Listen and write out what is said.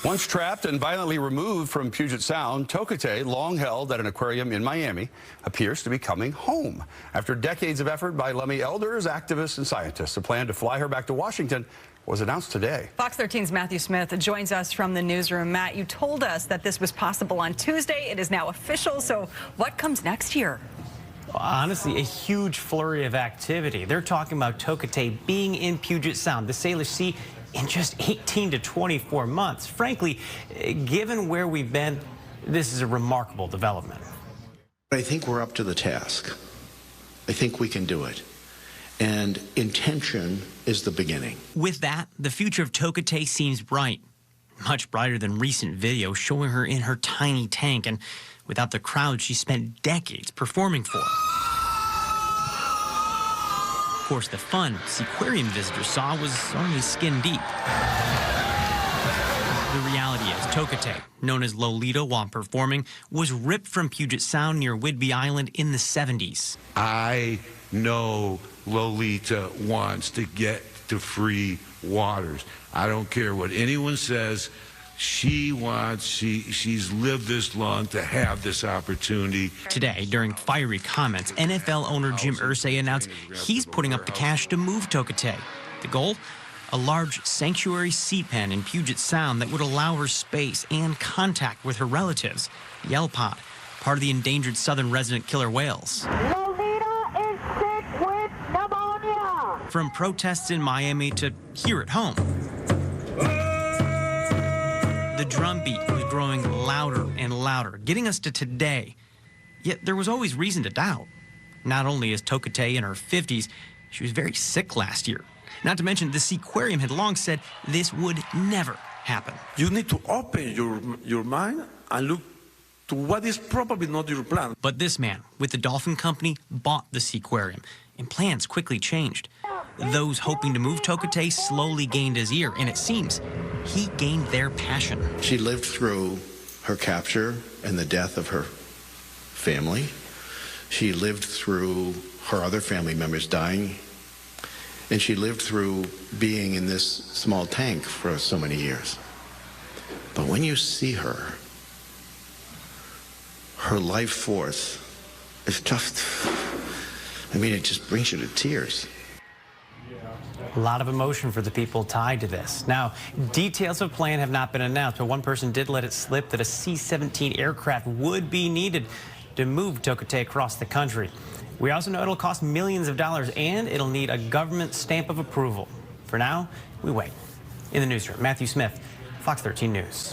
Once trapped and violently removed from Puget Sound, Tokitae, long held at an aquarium in Miami, appears to be coming home. After decades of effort by Lummi elders, activists, and scientists, a plan to fly her back to Washington was announced today. Fox 13's Matthew Smith joins us from the newsroom. Matt, you told us that this was possible on Tuesday. It is now official. So what comes next here? Honestly, a huge flurry of activity. They're talking about Tokitae being in Puget Sound, the Salish Sea, in just 18 to 24 months. Frankly, given where we've been, this is a remarkable development. I think we're up to the task. I think we can do it. And intention is the beginning. With that, the future of Tokitae seems bright. Much brighter than recent videos showing her in her tiny tank and without the crowd she spent decades performing for. Of course, the fun Seaquarium visitors saw was only skin deep. The reality is, Tokitae, known as Lolita while performing, was ripped from Puget Sound near Whidbey Island in the 70s. I know Lolita wants to get to free waters. I don't care what anyone says. She's lived this long to have this opportunity. Today, during fiery comments, NFL owner Jim Irsay announced he's putting up the cash to move Tokitae. The goal? A large sanctuary sea pen in Puget Sound that would allow her space and contact with her relatives, the Pod, part of the endangered southern resident killer whales. Lolita is sick with pneumonia. From protests in Miami to here at home. The drumbeat was growing louder and louder, getting us to today. Yet there was always reason to doubt. Not only is Tokitae in her 50s, she was very sick last year. Not to mention, the Seaquarium had long said this would never happen. You need to open your mind and look to what is probably not your plan. But this man, with the dolphin company, bought the Seaquarium, and plans quickly changed. Those hoping to move Tokitae slowly gained his ear, and it seems he gained their passion. She lived through her capture and the death of her family. She lived through her other family members dying. And she lived through being in this small tank for so many years. But when you see her, her life force is just, I mean, it just brings you to tears. A lot of emotion for the people tied to this. Now, details of plan have not been announced, but one person did let it slip that a C-17 aircraft would be needed to move Tokitae across the country. We also know it'll cost millions of dollars, and it'll need a government stamp of approval. For now, we wait. In the newsroom, Matthew Smith, Fox 13 News.